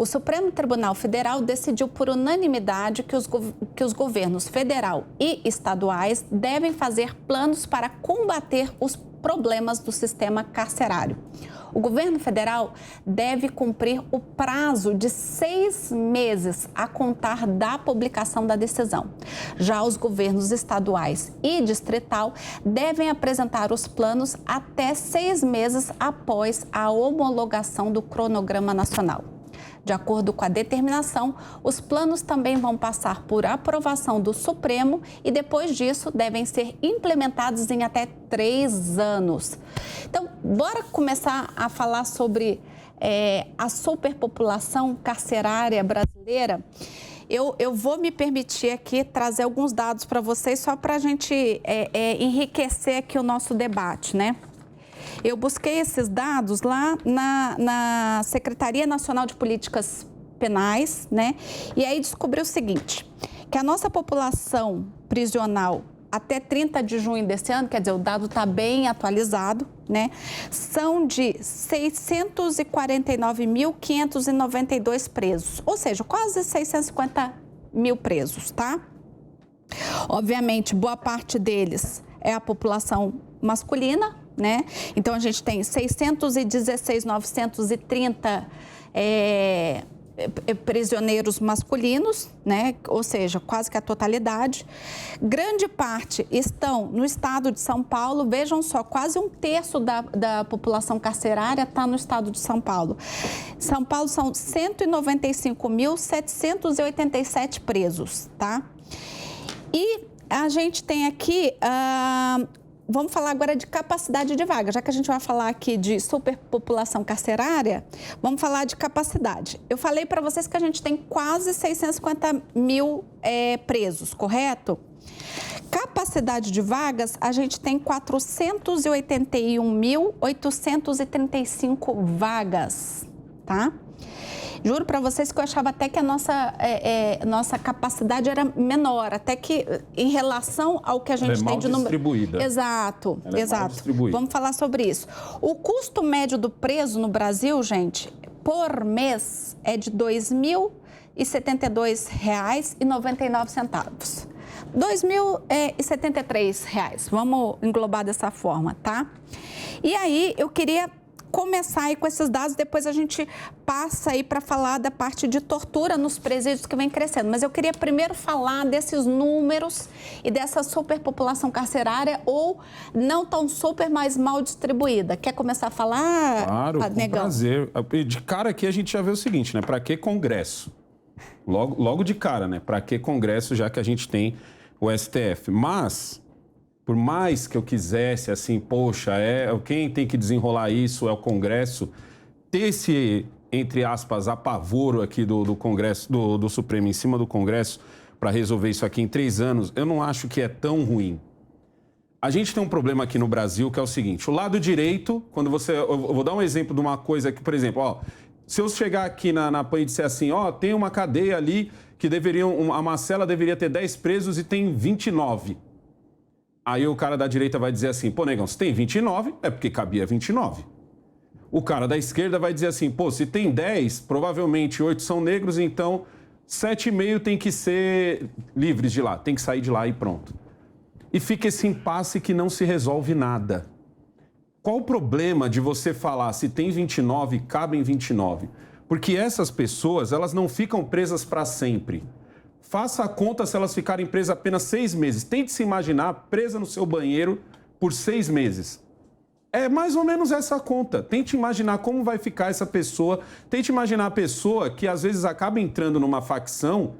O Supremo Tribunal Federal decidiu por unanimidade que os governos federal e estaduais devem fazer planos para combater os problemas do sistema carcerário. O governo federal deve cumprir o prazo de 6 meses a contar da publicação da decisão. Já os governos estaduais e distrital devem apresentar os planos até 6 meses após a homologação do cronograma nacional. De acordo com a determinação, os planos também vão passar por aprovação do Supremo e, depois disso, devem ser implementados em até 3 anos. Então, bora começar a falar sobre a superpopulação carcerária brasileira. Eu vou me permitir aqui trazer alguns dados para vocês, só para a gente enriquecer aqui o nosso debate, né? Eu busquei esses dados lá na Secretaria Nacional de Políticas Penais, né? E aí descobri o seguinte, que a nossa população prisional até 30 de junho desse ano, quer dizer, o dado está bem atualizado, né? São de 649.592 presos, ou seja, quase 650 mil presos, tá? Obviamente, boa parte deles é a população masculina, né? Então, a gente tem 616.930 prisioneiros masculinos, né? Ou seja, quase que a totalidade. Grande parte estão no estado de São Paulo. Vejam só, quase 1/3 da população carcerária está no estado de São Paulo. São Paulo são 195.787 presos, tá? E a gente tem aqui... Vamos falar agora de capacidade de vaga. Já que a gente vai falar aqui de superpopulação carcerária, vamos falar de capacidade. Eu falei para vocês que a gente tem quase 650 mil presos, correto? Capacidade de vagas, a gente tem 481.835 vagas, tá? Juro para vocês que eu achava até que a nossa capacidade era menor, até que em relação ao que a gente tem de número... distribuída. Exato, Ela exato. É mal distribuída. Vamos falar sobre isso. O custo médio do preso no Brasil, gente, por mês é de R$ 2.072,99. R$ 2.073, vamos englobar dessa forma, tá? E aí, eu queria começar aí com esses dados, depois a gente passa aí para falar da parte de tortura nos presídios que vem crescendo. Mas eu queria primeiro falar desses números e dessa superpopulação carcerária, ou não tão super, mas mal distribuída. Quer começar a falar, Claro, com Negão? prazer. De cara aqui a gente já vê o seguinte, né? Para que congresso? Logo de cara, né? Para que congresso, já que a gente tem o STF? Mas... por mais que eu quisesse, assim, poxa, quem tem que desenrolar isso é o Congresso, ter esse, entre aspas, apavoro aqui do Congresso, do Supremo em cima do Congresso para resolver isso aqui em 3 anos, eu não acho que é tão ruim. A gente tem um problema aqui no Brasil que é o seguinte, o lado direito, quando você... Eu vou dar um exemplo de uma coisa que, por exemplo, ó, se eu chegar aqui na PAN e disser assim, ó, tem uma cadeia ali que a cela deveria ter 10 presos e tem 29. Aí o cara da direita vai dizer assim, pô, Negão, se tem 29, é porque cabia 29. O cara da esquerda vai dizer assim, pô, se tem 10, provavelmente 8 são negros, então 7,5 tem que ser livres de lá, tem que sair de lá e pronto. E fica esse impasse que não se resolve nada. Qual o problema de você falar se tem 29, cabem 29? Porque essas pessoas, elas não ficam presas para sempre. Faça a conta se elas ficarem presas apenas 6 meses. Tente se imaginar presa no seu banheiro por 6 meses. É mais ou menos essa conta. Tente imaginar como vai ficar essa pessoa. Tente imaginar a pessoa que às vezes acaba entrando numa facção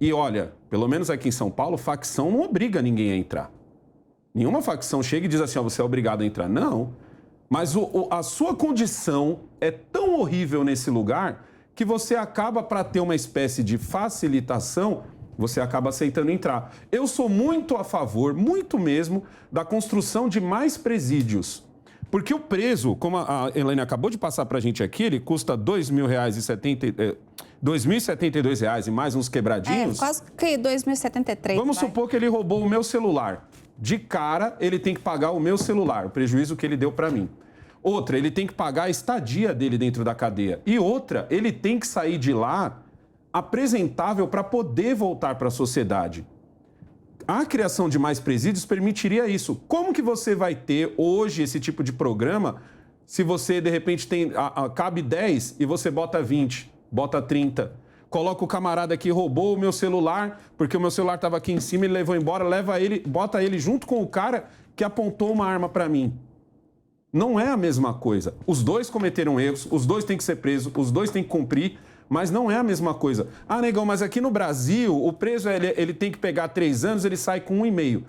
e, olha, pelo menos aqui em São Paulo, facção não obriga ninguém a entrar. Nenhuma facção chega e diz assim, ó, você é obrigado a entrar. Não. Mas a sua condição é tão horrível nesse lugar que você acaba, para ter uma espécie de facilitação, você acaba aceitando entrar. Eu sou muito a favor, muito mesmo, da construção de mais presídios. Porque o preso, como a Elaine acabou de passar para a gente aqui, ele custa R$ 2.072 e mais uns quebradinhos. Quase que 2.073. Vamos supor que ele roubou o meu celular. De cara, ele tem que pagar o meu celular, o prejuízo que ele deu para mim. Outra, ele tem que pagar a estadia dele dentro da cadeia. E outra, ele tem que sair de lá apresentável para poder voltar para a sociedade. A criação de mais presídios permitiria isso. Como que você vai ter hoje esse tipo de programa se você, de repente, cabe 10 e você bota 20, bota 30? Coloca o camarada que roubou o meu celular, porque o meu celular estava aqui em cima, ele levou embora, leva ele, bota ele junto com o cara que apontou uma arma para mim. Não é a mesma coisa. Os dois cometeram erros, os dois têm que ser presos, os dois têm que cumprir, mas não é a mesma coisa. Ah, negão, mas aqui no Brasil, o preso ele tem que pegar 3 anos, ele sai com 1,5.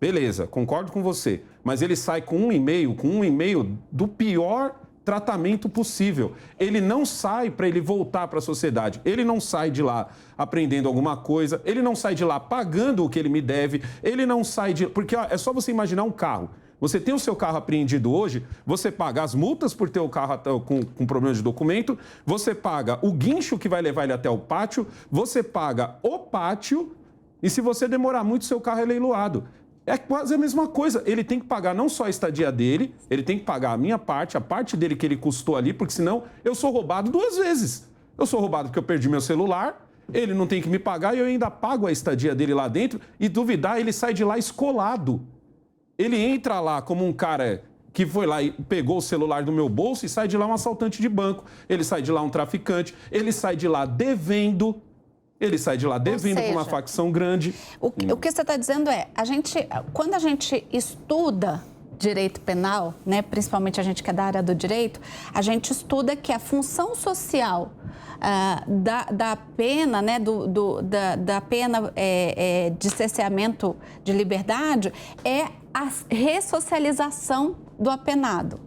Beleza, concordo com você. Mas ele sai com 1,5 do pior tratamento possível. Ele não sai para ele voltar para a sociedade. Ele não sai de lá aprendendo alguma coisa, ele não sai de lá pagando o que ele me deve, ele não sai de... Porque ó, é só você imaginar um carro. Você tem o seu carro apreendido hoje, você paga as multas por ter o carro com problema de documento, você paga o guincho que vai levar ele até o pátio, você paga o pátio e se você demorar muito, seu carro é leiloado. É quase a mesma coisa. Ele tem que pagar não só a estadia dele, ele tem que pagar a minha parte, a parte dele que ele custou ali, porque senão eu sou roubado 2 vezes. Eu sou roubado porque eu perdi meu celular, ele não tem que me pagar e eu ainda pago a estadia dele lá dentro e duvidar, ele sai de lá escolado. Ele entra lá como um cara que foi lá e pegou o celular do meu bolso e sai de lá um assaltante de banco. Ele sai de lá um traficante. Ele sai de lá devendo. Ele sai de lá devendo com uma facção grande. O que você está dizendo é, quando a gente estuda direito penal, né, principalmente a gente que é da área do direito, a gente estuda que a função social da pena, né, da pena de cerceamento de liberdade é a ressocialização do apenado.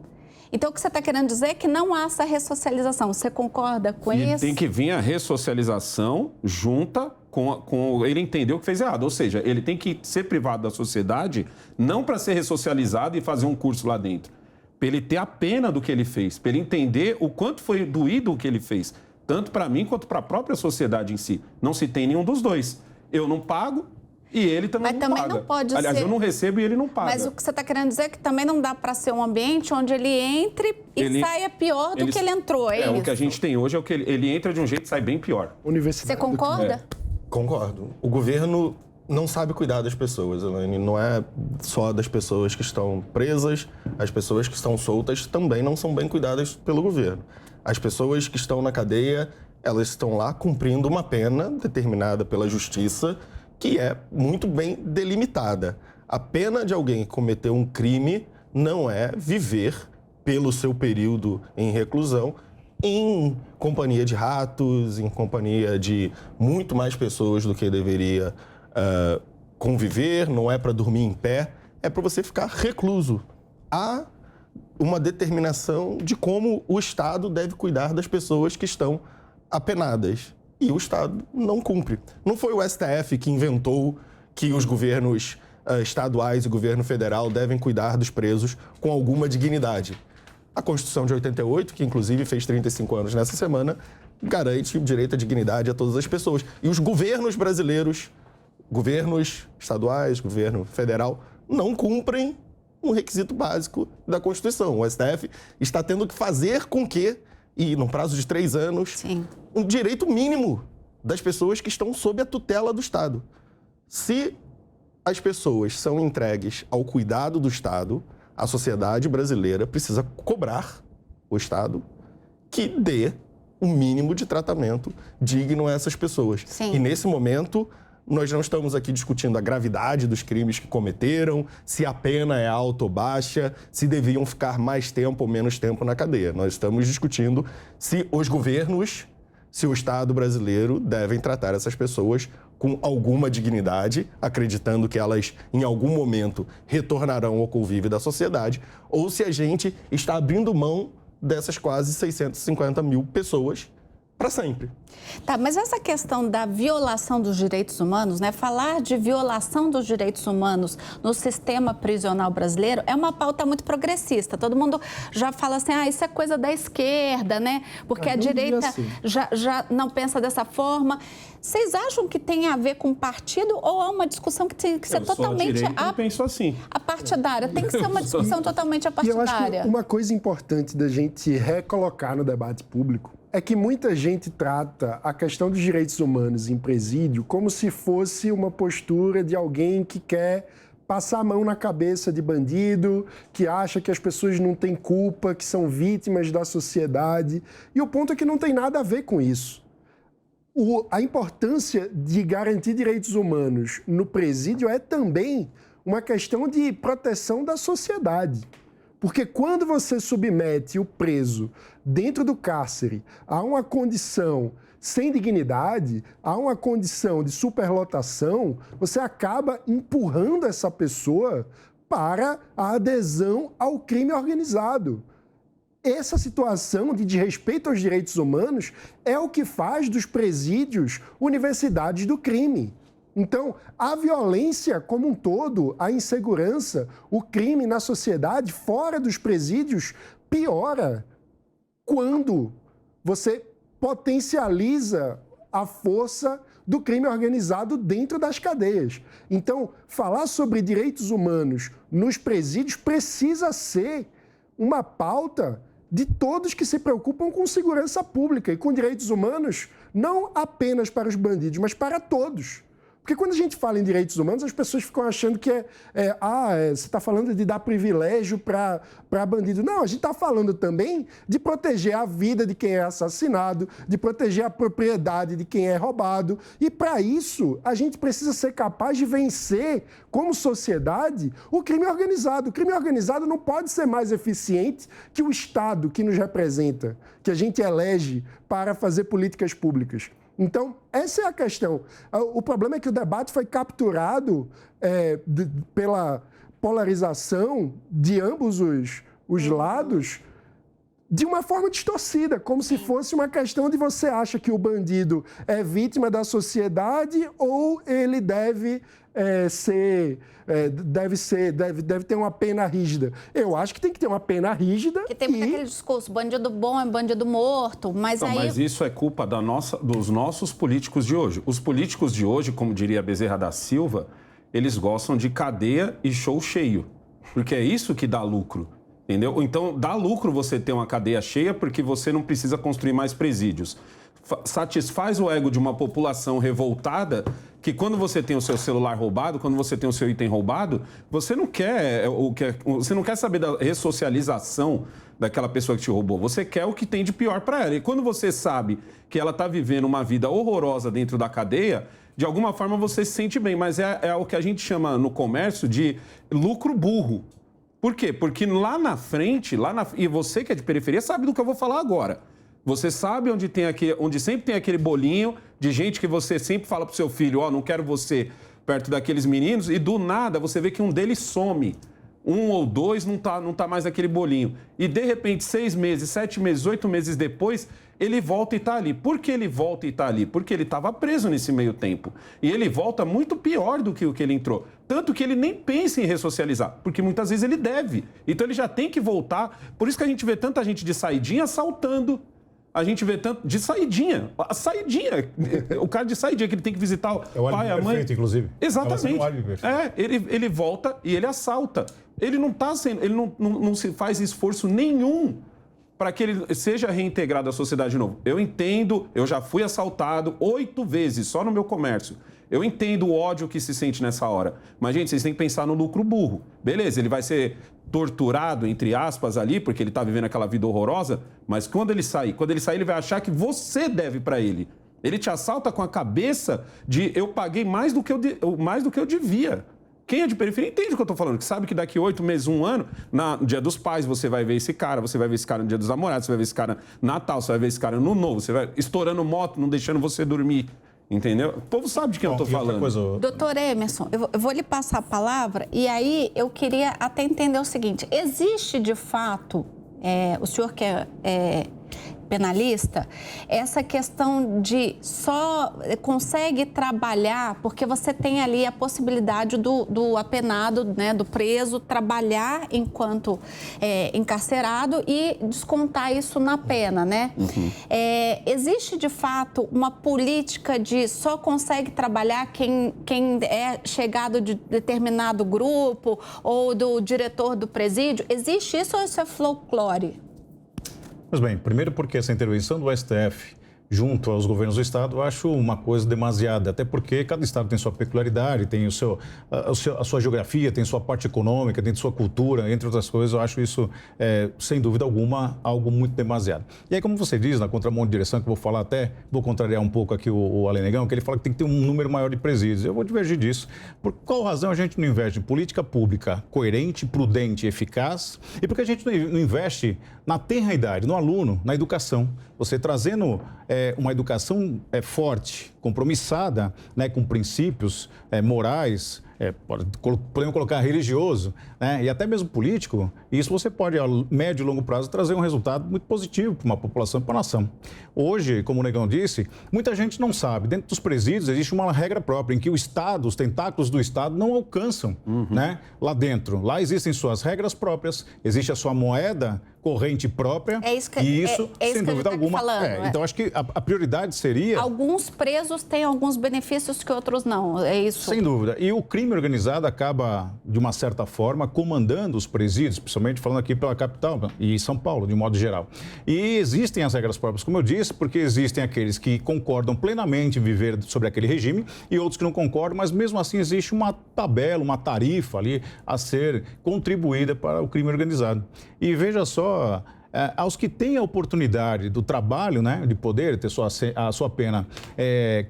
Então, o que você está querendo dizer é que não há essa ressocialização. Você concorda com isso? Tem que vir a ressocialização junta com ele entender o que fez errado. Ou seja, ele tem que ser privado da sociedade não para ser ressocializado e fazer um curso lá dentro. Para ele ter a pena do que ele fez, para ele entender o quanto foi doído o que ele fez. Tanto para mim quanto para a própria sociedade em si. Não se tem nenhum dos dois. Eu não pago e ele também não paga. Mas também não pode ser... eu não recebo e ele não paga. Mas o que você está querendo dizer é que também não dá para ser um ambiente onde ele entre e saia pior do que ele entrou, é isso? O que a gente tem hoje é o que ele entra de um jeito e sai bem pior. Você concorda? Concordo. O governo não sabe cuidar das pessoas, Elaine. Não é só das pessoas que estão presas, as pessoas que estão soltas também não são bem cuidadas pelo governo. As pessoas que estão na cadeia, elas estão lá cumprindo uma pena determinada pela justiça que é muito bem delimitada. A pena de alguém que cometeu um crime não é viver pelo seu período em reclusão em companhia de ratos, em companhia de muito mais pessoas do que deveria conviver, não é para dormir em pé, é para você ficar recluso. Há uma determinação de como o Estado deve cuidar das pessoas que estão apenadas. E o Estado não cumpre. Não foi o STF que inventou que os governos estaduais e o governo federal devem cuidar dos presos com alguma dignidade. A Constituição de 88, que inclusive fez 35 anos nessa semana, garante o direito à dignidade a todas as pessoas. E os governos brasileiros, governos estaduais, governo federal, não cumprem um requisito básico da Constituição. O STF está tendo que fazer com que, e num prazo de 3 anos, Sim. um direito mínimo das pessoas que estão sob a tutela do Estado. Se as pessoas são entregues ao cuidado do Estado, a sociedade brasileira precisa cobrar o Estado que dê um mínimo de tratamento digno a essas pessoas. Sim. E nesse momento, nós não estamos aqui discutindo a gravidade dos crimes que cometeram, se a pena é alta ou baixa, se deviam ficar mais tempo ou menos tempo na cadeia. Nós estamos discutindo se os governos, se o Estado brasileiro devem tratar essas pessoas com alguma dignidade, acreditando que elas, em algum momento, retornarão ao convívio da sociedade, ou se a gente está abrindo mão dessas quase 650 mil pessoas para sempre. Tá, mas essa questão da violação dos direitos humanos, né? Falar de violação dos direitos humanos no sistema prisional brasileiro é uma pauta muito progressista. Todo mundo já fala assim, isso é coisa da esquerda, né? Porque a direita assim. já não pensa dessa forma. Vocês acham que tem a ver com partido ou é uma discussão que tem que ser totalmente Eu penso assim. partidária? Tem que ser uma discussão totalmente E eu acho partidária. que uma coisa importante da gente recolocar no debate público é que muita gente trata a questão dos direitos humanos em presídio como se fosse uma postura de alguém que quer passar a mão na cabeça de bandido, que acha que as pessoas não têm culpa, que são vítimas da sociedade. E o ponto é que não tem nada a ver com isso. A importância de garantir direitos humanos no presídio é também uma questão de proteção da sociedade. Porque quando você submete o preso dentro do cárcere a uma condição sem dignidade, a uma condição de superlotação, você acaba empurrando essa pessoa para a adesão ao crime organizado. Essa situação de desrespeito aos direitos humanos é o que faz dos presídios universidades do crime. Então, a violência como um todo, a insegurança, o crime na sociedade, fora dos presídios, piora quando você potencializa a força do crime organizado dentro das cadeias. Então, falar sobre direitos humanos nos presídios precisa ser uma pauta de todos que se preocupam com segurança pública e com direitos humanos, não apenas para os bandidos, mas para todos. Porque quando a gente fala em direitos humanos, as pessoas ficam achando que você está falando de dar privilégio para bandido. Não, a gente está falando também de proteger a vida de quem é assassinado, de proteger a propriedade de quem é roubado. E para isso, a gente precisa ser capaz de vencer, como sociedade, o crime organizado. O crime organizado não pode ser mais eficiente que o Estado que nos representa, que a gente elege para fazer políticas públicas. Então, essa é a questão. O problema é que o debate foi capturado pela polarização de ambos os lados de uma forma distorcida, como se fosse uma questão de você acha que o bandido é vítima da sociedade ou ele deve ter uma pena rígida. Eu acho que tem que ter uma pena rígida. Que tem muito aquele discurso, bandido bom é bandido morto, mas Não, aí... Mas isso é culpa dos nossos políticos de hoje. Os políticos de hoje, como diria Bezerra da Silva, eles gostam de cadeia e show cheio, porque é isso que dá lucro. Entendeu? Então, dá lucro você ter uma cadeia cheia porque você não precisa construir mais presídios. Satisfaz o ego de uma população revoltada que quando você tem o seu celular roubado, quando você tem o seu item roubado, você não quer saber da ressocialização daquela pessoa que te roubou. Você quer o que tem de pior para ela. E quando você sabe que ela está vivendo uma vida horrorosa dentro da cadeia, de alguma forma você se sente bem. Mas é o que a gente chama no comércio de lucro burro. Por quê? Porque lá na frente, e você que é de periferia sabe do que eu vou falar agora. Você sabe onde sempre tem aquele bolinho de gente que você sempre fala pro seu filho, não quero você perto daqueles meninos, e do nada você vê que um deles some. Um ou dois não tá mais aquele bolinho. E de repente, 6 meses, 7 meses, 8 meses depois, ele volta e tá ali. Por que ele volta e tá ali? Porque ele estava preso nesse meio tempo. E ele volta muito pior do que o que ele entrou. Tanto que ele nem pensa em ressocializar, porque muitas vezes ele deve. Então ele já tem que voltar. Por isso que a gente vê tanta gente de saidinha assaltando. A gente vê tanto de saidinha. A saidinha. O cara de saidinha que ele tem que visitar o pai, a mãe. Perfeito, inclusive. Exatamente. Ele volta e ele assalta. Ele não se faz esforço nenhum para que ele seja reintegrado à sociedade de novo. Eu entendo, eu já fui assaltado 8 vezes só no meu comércio. Eu entendo o ódio que se sente nessa hora. Mas, gente, vocês têm que pensar no lucro burro. Beleza, ele vai ser torturado, entre aspas, ali, porque ele está vivendo aquela vida horrorosa, mas quando ele sair, ele vai achar que você deve para ele. Ele te assalta com a cabeça de eu paguei mais do que eu devia. Quem é de periferia entende o que eu estou falando, que sabe que daqui 8 meses, 1 ano, no Dia dos Pais, você vai ver esse cara, você vai ver esse cara no Dia dos Namorados, você vai ver esse cara no Natal, você vai ver esse cara no Novo, você vai estourando moto, não deixando você dormir. Entendeu? O povo sabe de quem eu estou falando. Doutor Emerson, eu vou lhe passar a palavra e aí eu queria até entender o seguinte. Existe, de fato, o senhor que é penalista, essa questão de só consegue trabalhar porque você tem ali a possibilidade do apenado, né, do preso, trabalhar enquanto encarcerado e descontar isso na pena, né? Existe, de fato, uma política de só consegue trabalhar quem é chegado de determinado grupo ou do diretor do presídio? Existe isso ou isso é folclore? Pois bem, primeiro porque essa intervenção do STF junto aos governos do Estado, eu acho uma coisa demasiada, até porque cada Estado tem sua peculiaridade, tem a sua geografia, tem sua parte econômica, tem sua cultura, entre outras coisas, eu acho isso, sem dúvida alguma, algo muito demasiado. E aí, como você diz, na contramão de direção, que eu vou falar até, vou contrariar um pouco aqui o Alê Negão, que ele fala que tem que ter um número maior de presídios. Eu vou divergir disso. Por qual razão a gente não investe em política pública coerente, prudente e eficaz? E porque a gente não investe na tenra idade, no aluno, na educação? Você trazendo uma educação forte, compromissada, né, com princípios morais, podemos colocar religioso, né, e até mesmo político, e isso você pode, a médio e longo prazo, trazer um resultado muito positivo para uma população e para a nação. Hoje, como o Negão disse, muita gente não sabe. Dentro dos presídios existe uma regra própria em que o Estado, os tentáculos do Estado não alcançam, né, lá dentro. Lá existem suas regras próprias, existe a sua moeda corrente própria, e isso, sem dúvida alguma, então acho que a prioridade seria... Alguns presos têm alguns benefícios que outros não, é isso? Sem dúvida. E o crime organizado acaba, de uma certa forma, comandando os presídios, principalmente falando aqui pela capital e São Paulo, de modo geral. E existem as regras próprias, como eu disse, porque existem aqueles que concordam plenamente em viver sobre aquele regime e outros que não concordam, mas mesmo assim existe uma tabela, uma tarifa ali a ser contribuída para o crime organizado. E veja só, aos que têm a oportunidade do trabalho, né, de poder ter a sua pena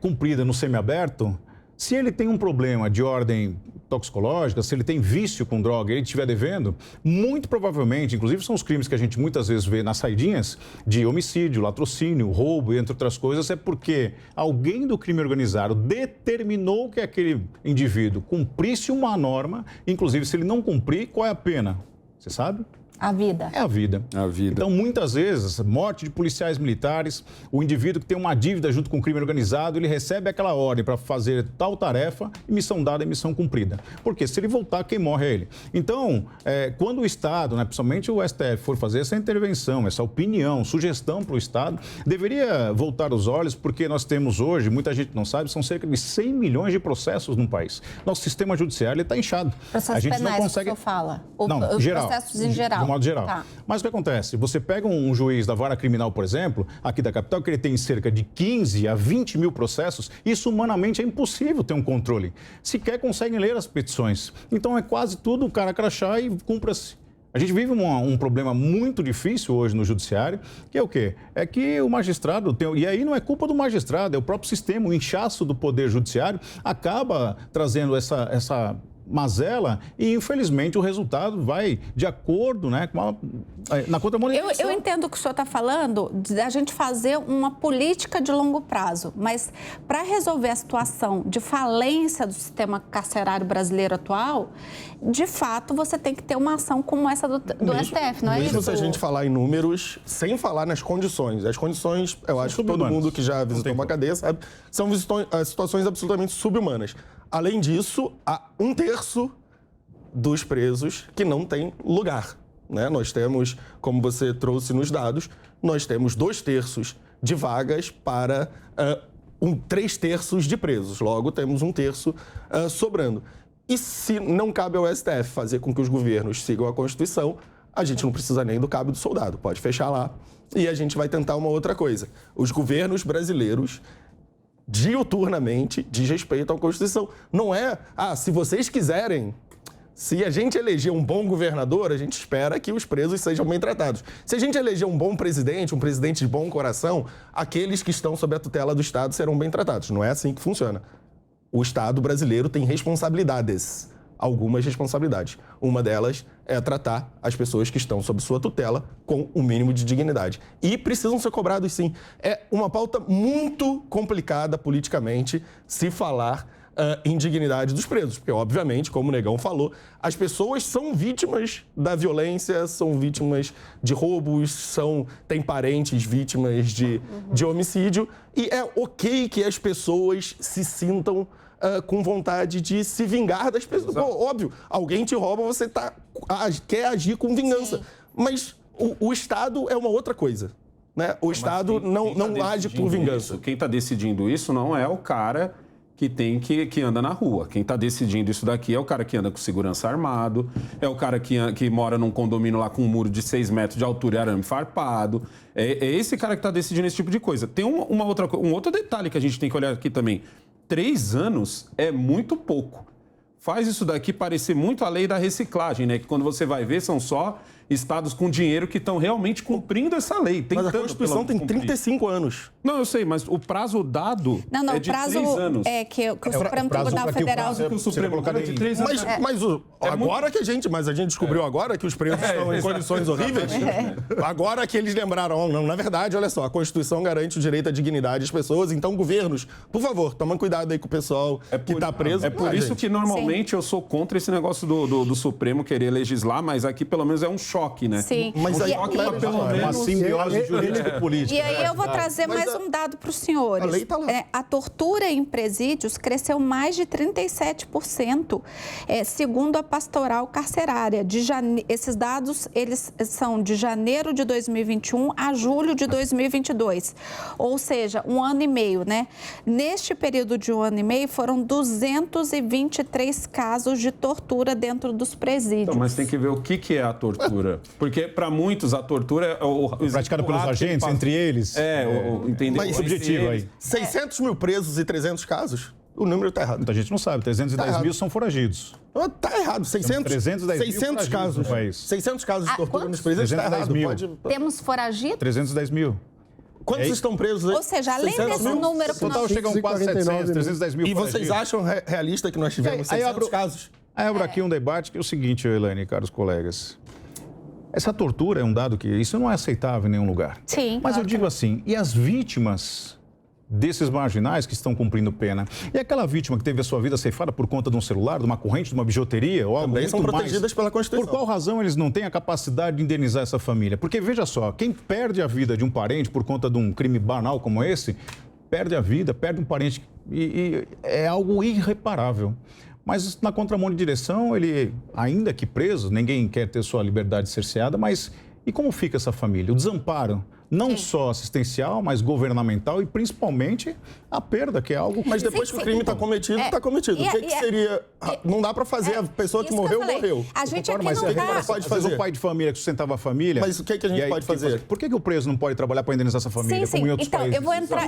cumprida no semiaberto, se ele tem um problema de ordem toxicológica, se ele tem vício com droga e ele estiver devendo, muito provavelmente, inclusive são os crimes que a gente muitas vezes vê nas saidinhas, de homicídio, latrocínio, roubo, entre outras coisas, é porque alguém do crime organizado determinou que aquele indivíduo cumprisse uma norma, inclusive se ele não cumprir, qual é a pena? Você sabe? A vida. É a vida. A vida. Então, muitas vezes, morte de policiais militares, o indivíduo que tem uma dívida junto com o crime organizado, ele recebe aquela ordem para fazer tal tarefa e missão dada é missão cumprida. Porque se ele voltar, quem morre é ele. Então, quando o Estado, né, principalmente o STF, for fazer essa intervenção, essa opinião, sugestão para o Estado, deveria voltar os olhos, porque nós temos hoje, muita gente não sabe, são cerca de 100 milhões de processos no país. Nosso sistema judiciário está inchado. Processos a gente penais, não consegue... que o senhor fala? Não, geral. Processos em geral. De modo geral. Tá. Mas o que acontece? Você pega um juiz da vara criminal, por exemplo, aqui da capital, que ele tem cerca de 15 a 20 mil processos, isso humanamente é impossível ter um controle. Sequer conseguem ler as petições. Então é quase tudo o cara crachá e cumpra-se. A gente vive um problema muito difícil hoje no judiciário, que é o quê? É que o magistrado tem... E aí não é culpa do magistrado, é o próprio sistema, o inchaço do poder judiciário acaba trazendo essa mazela e, infelizmente, o resultado vai de acordo, né, na contramão da eu entendo o que o senhor está falando, de a gente fazer uma política de longo prazo, mas para resolver a situação de falência do sistema carcerário brasileiro atual, de fato, você tem que ter uma ação como essa do STF, não é isso? Mesmo se a gente falar em números, sem falar nas condições. As condições, eu acho que todo mundo que já visitou uma cadeia sabe, são situações absolutamente sub-humanas. Além disso, há 1/3 dos presos que não tem lugar, né? Nós temos, como você trouxe nos dados, nós temos 2/3 de vagas para 3/3 de presos. Logo, temos 1/3 sobrando. E se não cabe ao STF fazer com que os governos sigam a Constituição, a gente não precisa nem do cabo do soldado. Pode fechar lá e a gente vai tentar uma outra coisa. Os governos brasileiros diuturnamente desrespeitam a Constituição. Não é, se vocês quiserem, se a gente eleger um bom governador, a gente espera que os presos sejam bem tratados. Se a gente eleger um bom presidente, um presidente de bom coração, aqueles que estão sob a tutela do Estado serão bem tratados. Não é assim que funciona. O Estado brasileiro tem responsabilidades, algumas responsabilidades. Uma delas é tratar as pessoas que estão sob sua tutela com o mínimo de dignidade. E precisam ser cobrados, sim. É uma pauta muito complicada politicamente se falar indignidade dos presos. Porque, obviamente, como o Negão falou, as pessoas são vítimas da violência, são vítimas de roubos, têm parentes vítimas de homicídio. E é ok que as pessoas se sintam com vontade de se vingar das pessoas. Pô, óbvio, alguém te rouba, você quer agir com vingança. Sim. Mas o Estado é uma outra coisa. Né? O Estado não age por vingança. Quem está decidindo isso não é o cara que anda na rua. Quem está decidindo isso daqui é o cara que anda com segurança armado, é o cara que mora num condomínio lá com um muro de 6 metros de altura e arame farpado. É esse cara que está decidindo esse tipo de coisa. Tem um outro detalhe que a gente tem que olhar aqui também. 3 anos é muito pouco. Faz isso daqui parecer muito a lei da reciclagem, né? Que quando você vai ver, são só estados com dinheiro que estão realmente cumprindo essa lei. Mas a Constituição tem 35 anos. Não, eu sei, mas o prazo dado é de 3 anos. É que o Supremo Tribunal Federal... Que o Supremo colocar de 3 anos. Mas a gente descobriu agora que os presos estão em condições horríveis. Agora que eles lembraram, não, na verdade, olha só, a Constituição garante o direito à dignidade das pessoas, então governos, por favor, tomem cuidado aí com o pessoal que está preso. É por isso que normalmente eu sou contra esse negócio do Supremo querer legislar, mas aqui pelo menos é um choque, né? Sim. Mas aí, pelo menos uma simbiose jurídico-política. E aí eu vou trazer mais um dado para os senhores. A lei tá lá. A tortura em presídios cresceu mais de 37%, segundo a Pastoral Carcerária. Esses dados eles são de janeiro de 2021 a julho de 2022. Ou seja, 1 ano e meio, né? Neste período de 1 ano e meio, foram 223 casos de tortura dentro dos presídios. Então, mas tem que ver o que é a tortura. Porque, para muitos, a tortura é praticada pelos agentes, entre eles. Entendeu? Mas objetivo aí. 600 mil presos e 300 casos? O número está errado. Muita gente não sabe. 310 mil são foragidos. Está errado. 600 casos. 600 casos de tortura nos presídios está errado. Temos foragidos? 310 mil. Quantos estão presos aí? Ou seja, além desse número que nós... total chegam quase 700, 310 mil. E vocês acham realista que nós tivemos 600 casos? Aí abro aqui um debate que é o seguinte, Elaine e caros colegas. Essa tortura é um dado que isso não é aceitável em nenhum lugar. Sim. Mas eu digo assim, e as vítimas desses marginais que estão cumprindo pena? E aquela vítima que teve a sua vida ceifada por conta de um celular, de uma corrente, de uma bijuteria ou algo também são protegidas pela Constituição. Por qual razão eles não têm a capacidade de indenizar essa família? Porque, veja só, quem perde a vida de um parente por conta de um crime banal como esse, perde a vida, perde um parente e é algo irreparável. Mas na contramão de direção, ele, ainda que preso, ninguém quer ter sua liberdade cerceada, mas e como fica essa família? O desamparo, não só assistencial, mas governamental e principalmente a perda, que é algo... Mas depois que o crime está cometido, está cometido. O que seria... Não dá para fazer, a pessoa que morreu, morreu. A gente aqui mas não está... pode fazer um pai de família que sustentava a família... Mas o que a gente pode fazer? Por que o preso não pode trabalhar para indenizar essa família, como em outros países? Eu vou entrar...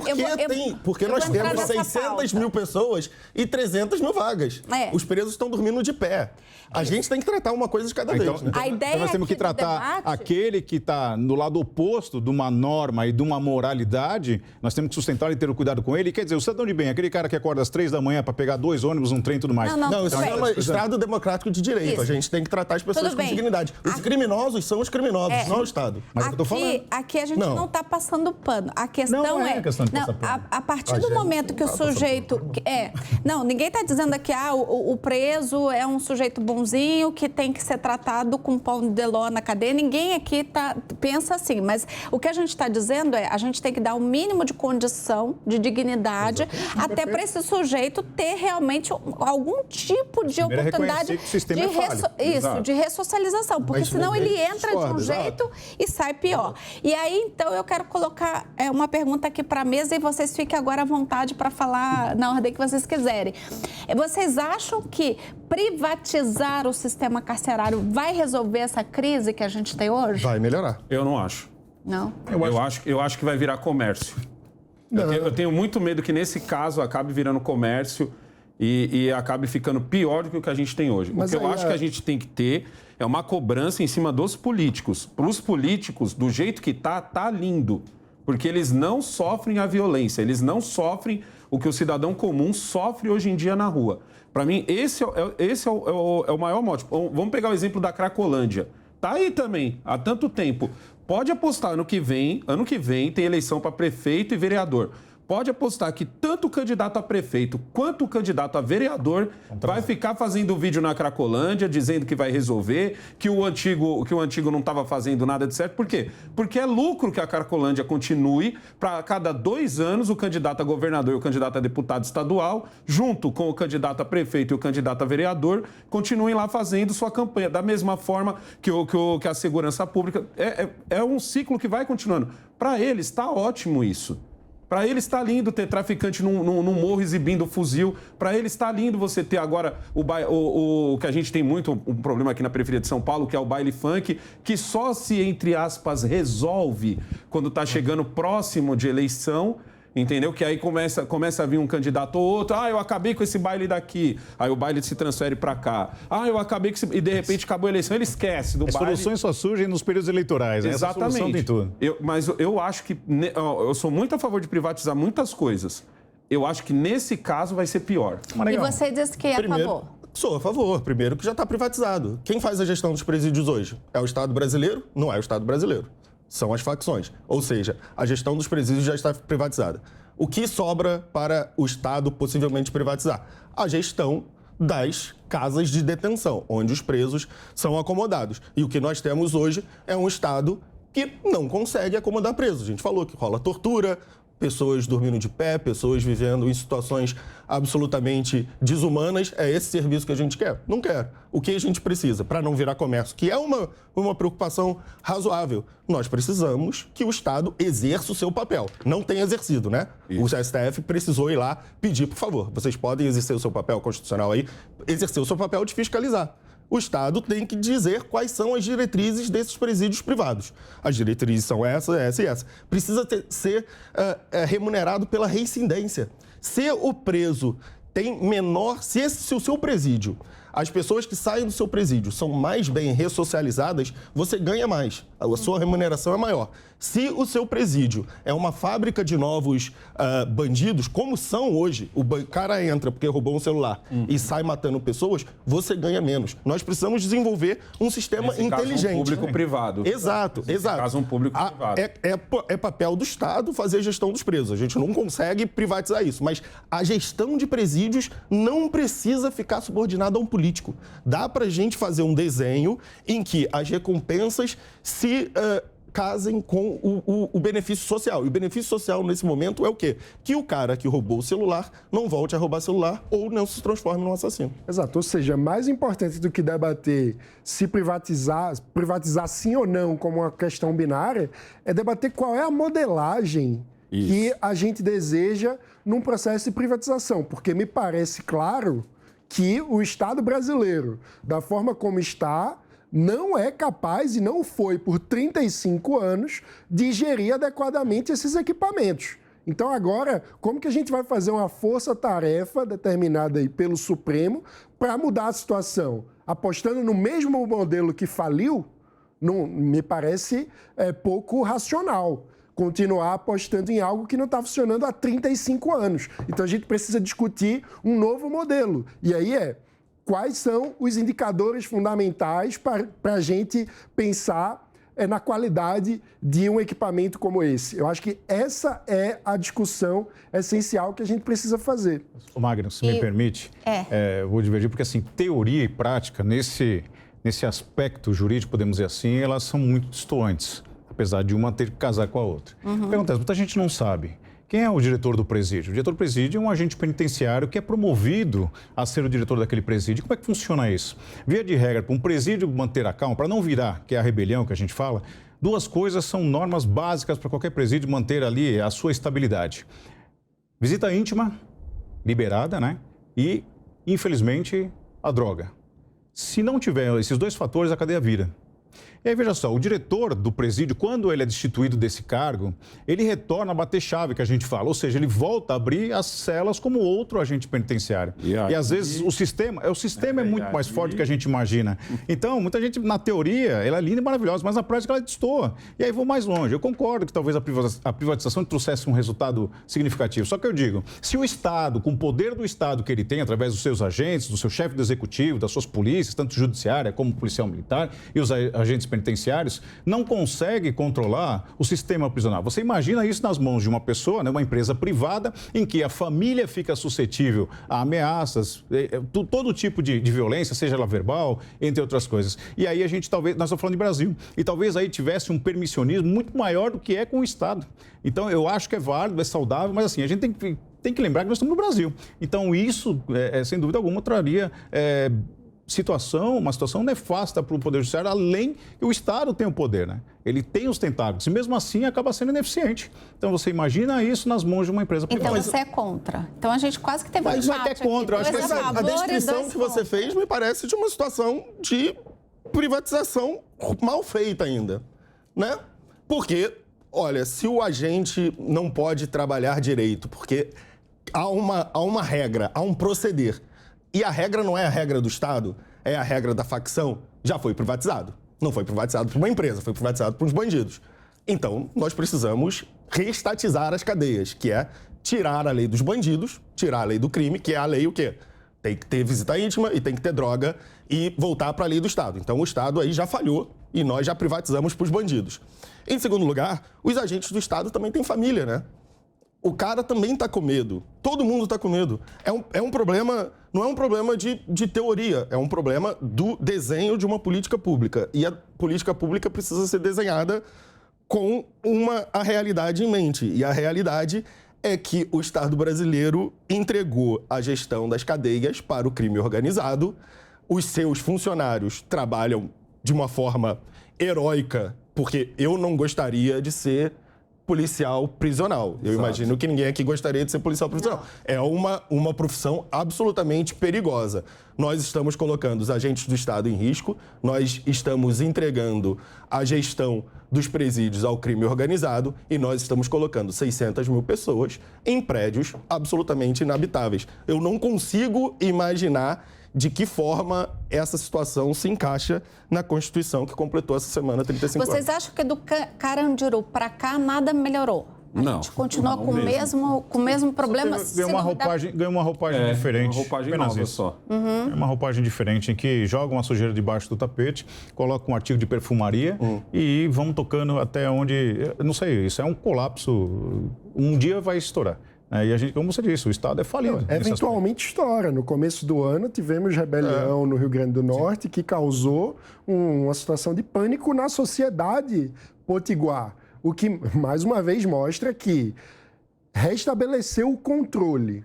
Porque nós temos 600 mil pessoas e 300 mil vagas. Os presos estão dormindo de pé. A gente tem que tratar uma coisa de cada vez. Né? Então nós temos que tratar aquele que está no lado oposto de uma norma e de uma moralidade, nós temos que sustentar e ter o cuidado com ele. Quer dizer, o cidadão de bem, aquele cara que acorda às 3 da manhã para pegar 2 ônibus, um trem e tudo mais. Não, isso chama Estado Democrático de Direito. Isso. A gente tem que tratar as pessoas com dignidade. Os criminosos são os criminosos, não o Estado. Mas aqui, eu tô falando. Aqui a gente não está passando pano. A questão não é questão de passar pano. A partir do momento que o sujeito... Não, ninguém está dizendo aqui, o preso é um sujeito bonzinho que tem que ser tratado com pão de ló na cadeia. Ninguém aqui pensa assim. Mas o que a gente está dizendo é a gente tem que dar o mínimo de condição, de dignidade, até para esse sujeito ter realmente algum tipo de oportunidade de ressocialização. Porque senão ele entra de um jeito e sai pior. E aí, então, eu quero colocar uma pergunta aqui para a mesa e vocês fiquem agora à vontade para falar na ordem que vocês quiserem. Vocês acham que privatizar o sistema carcerário vai resolver essa crise que a gente tem hoje? Vai melhorar. Eu não acho. Não? Eu acho que vai virar comércio. Eu tenho muito medo que, nesse caso, acabe virando comércio e acabe ficando pior do que o que a gente tem hoje. Mas o que eu acho que a gente tem que ter é uma cobrança em cima dos políticos. Para os políticos, do jeito que tá lindo. Porque eles não sofrem a violência, eles não sofrem o que o cidadão comum sofre hoje em dia na rua. Para mim, esse é o maior mote. Vamos pegar o exemplo da Cracolândia. Tá aí também, há tanto tempo. Pode apostar, ano que vem tem eleição para prefeito e vereador. pode apostar que tanto o candidato a prefeito quanto o candidato a vereador vai ficar fazendo vídeo na Cracolândia, dizendo que vai resolver, que o antigo não estava fazendo nada de certo. Por quê? Porque é lucro que a Cracolândia continue para cada 2 anos o candidato a governador e o candidato a deputado estadual, junto com o candidato a prefeito e o candidato a vereador, continuem lá fazendo sua campanha. Da mesma forma que a segurança pública. É um ciclo que vai continuando. Para eles está ótimo isso. Para eles está lindo ter traficante num morro exibindo fuzil. Para eles está lindo você ter agora o que a gente tem muito um problema aqui na periferia de São Paulo, que é o baile funk, que só se, entre aspas, resolve quando está chegando próximo de eleição. Entendeu? Que aí começa a vir um candidato ou outro. Eu acabei com esse baile daqui. Aí o baile se transfere para cá. Eu acabei com esse... E de repente acabou a eleição, ele esquece do baile. As soluções só surgem nos períodos eleitorais. Exatamente. Essa solução tem tudo. Mas eu acho que... Eu sou muito a favor de privatizar muitas coisas. Eu acho que nesse caso vai ser pior. E você diz que é a favor? Sou a favor. Primeiro que já está privatizado. Quem faz a gestão dos presídios hoje? É o Estado brasileiro? Não é o Estado brasileiro. São as facções. Ou seja, a gestão dos presídios já está privatizada. O que sobra para o Estado possivelmente privatizar? A gestão das casas de detenção, onde os presos são acomodados. E o que nós temos hoje é um Estado que não consegue acomodar presos. A gente falou que rola tortura, pessoas dormindo de pé, pessoas vivendo em situações absolutamente desumanas. É esse serviço que a gente quer? Não quer. O que a gente precisa para não virar comércio, que é uma preocupação razoável? Nós precisamos que o Estado exerça o seu papel. Não tem exercido, né? Isso. O STF precisou ir lá pedir, por favor, vocês podem exercer o seu papel constitucional aí, exercer o seu papel de fiscalizar. O Estado tem que dizer quais são as diretrizes desses presídios privados. As diretrizes são essa e essa. Precisa ser remunerado pela reincidência. Se o preso tem menor... Se o seu presídio, as pessoas que saem do seu presídio são mais bem ressocializadas, você ganha mais. A sua remuneração é maior. Se o seu presídio é uma fábrica de novos bandidos, como são hoje, o cara entra porque roubou um celular e sai matando pessoas, você ganha menos. Nós precisamos desenvolver um sistema inteligente. Caso, um público-privado. Exato. Caso, um público-privado. É papel do Estado fazer a gestão dos presos. A gente não consegue privatizar isso, mas a gestão de presídios não precisa ficar subordinada a um político. Dá pra gente fazer um desenho em que as recompensas se casem com o benefício social. E o benefício social, nesse momento, é o quê? Que o cara que roubou o celular não volte a roubar celular ou não se transforme num assassino. Exato. Ou seja, mais importante do que debater se privatizar sim ou não como uma questão binária, é debater qual é a modelagem que a gente deseja num processo de privatização. Porque me parece claro que o Estado brasileiro, da forma como está, não é capaz e não foi por 35 anos de gerir adequadamente esses equipamentos. Então agora, como que a gente vai fazer uma força-tarefa determinada aí pelo Supremo para mudar a situação? Apostando no mesmo modelo que faliu, não, me parece pouco racional. Continuar apostando em algo que não está funcionando há 35 anos. Então a gente precisa discutir um novo modelo. E aí quais são os indicadores fundamentais para a gente pensar na qualidade de um equipamento como esse. Eu acho que essa é a discussão essencial que a gente precisa fazer. O Magno, se me permite, eu vou divergir, porque assim, teoria e prática, nesse aspecto jurídico, podemos dizer assim, elas são muito distantes, apesar de uma ter que casar com a outra. O que acontece? Muita gente não sabe. Quem é o diretor do presídio? O diretor do presídio é um agente penitenciário que é promovido a ser o diretor daquele presídio. Como é que funciona isso? Via de regra, para um presídio manter a calma, para não virar, que é a rebelião que a gente fala, 2 coisas são normas básicas para qualquer presídio manter ali a sua estabilidade. Visita íntima, liberada, né? E, infelizmente, a droga. Se não tiver esses 2 fatores, a cadeia vira. E aí, veja só, o diretor do presídio, quando ele é destituído desse cargo, ele retorna a bater chave, que a gente fala. Ou seja, ele volta a abrir as celas como outro agente penitenciário. E às vezes o sistema é muito mais forte do que a gente imagina. Então, muita gente, na teoria, ela é linda e maravilhosa, mas na prática ela destoa. E aí vou mais longe. Eu concordo que talvez a privatização trouxesse um resultado significativo. Só que eu digo, se o Estado, com o poder do Estado que ele tem, através dos seus agentes, do seu chefe do executivo, das suas polícias, tanto judiciária como policial militar, e os agentes agentes penitenciários, não consegue controlar o sistema prisional. Você imagina isso nas mãos de uma pessoa, né, uma empresa privada, em que a família fica suscetível a ameaças, todo tipo de violência, seja ela verbal, entre outras coisas. E aí a gente talvez, nós estamos falando de Brasil, e talvez aí tivesse um permissionismo muito maior do que é com o Estado. Então eu acho que é válido, é saudável, mas assim, a gente tem que lembrar que nós estamos no Brasil. Então isso, sem dúvida alguma, traria uma situação nefasta para o Poder Judiciário, além que o Estado tem o poder, né? Ele tem os tentáculos e mesmo assim acaba sendo ineficiente. Então você imagina isso nas mãos de uma empresa privada. Então você é contra. Então a gente quase que teve Mas um não é que é contra, eu acho que A descrição que você fez me parece de uma situação de privatização mal feita ainda, né? Porque, olha, se o agente não pode trabalhar direito, porque há uma regra, há um proceder, e a regra não é a regra do Estado, é a regra da facção, já foi privatizado. Não foi privatizado por uma empresa, foi privatizado por uns bandidos. Então, nós precisamos reestatizar as cadeias, que é tirar a lei dos bandidos, tirar a lei do crime, que é a lei o quê? Tem que ter visita íntima e tem que ter droga e voltar para a lei do Estado. Então, o Estado aí já falhou e nós já privatizamos para os bandidos. Em segundo lugar, os agentes do Estado também têm família, né? O cara também está com medo. Todo mundo está com medo. É um problema, não é um problema de teoria, é um problema do desenho de uma política pública. E a política pública precisa ser desenhada com a realidade em mente. E a realidade é que o Estado brasileiro entregou a gestão das cadeias para o crime organizado. Os seus funcionários trabalham de uma forma heróica, porque eu não gostaria de ser policial prisional. Eu imagino que ninguém aqui gostaria de ser policial prisional. É uma profissão absolutamente perigosa. Nós estamos colocando os agentes do Estado em risco, nós estamos entregando a gestão dos presídios ao crime organizado e nós estamos colocando 600 mil pessoas em prédios absolutamente inabitáveis. Eu não consigo imaginar de que forma essa situação se encaixa na Constituição que completou essa semana 35 anos. Vocês acham que do Carandiru para cá nada melhorou? A gente continua com o mesmo problema? Ganhou uma roupagem diferente. Uma roupagem apenas nova isso. só. É uma roupagem diferente, em que jogam a sujeira debaixo do tapete, colocam um artigo de perfumaria e vão tocando até onde... Não sei, isso é um colapso. Um dia vai estourar. E a gente, como você disse, o Estado é falido. Eventualmente estoura. No começo do ano tivemos rebelião no Rio Grande do Norte que causou uma situação de pânico na sociedade potiguar. O que, mais uma vez, mostra que restabelecer o controle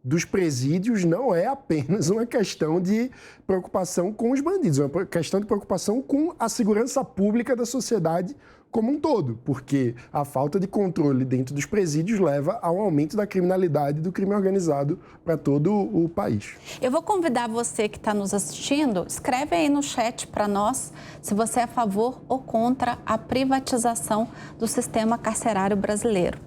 dos presídios não é apenas uma questão de preocupação com os bandidos, é uma questão de preocupação com a segurança pública da sociedade como um todo, porque a falta de controle dentro dos presídios leva ao aumento da criminalidade e do crime organizado para todo o país. Eu vou convidar você que está nos assistindo, escreve aí no chat para nós se você é a favor ou contra a privatização do sistema carcerário brasileiro.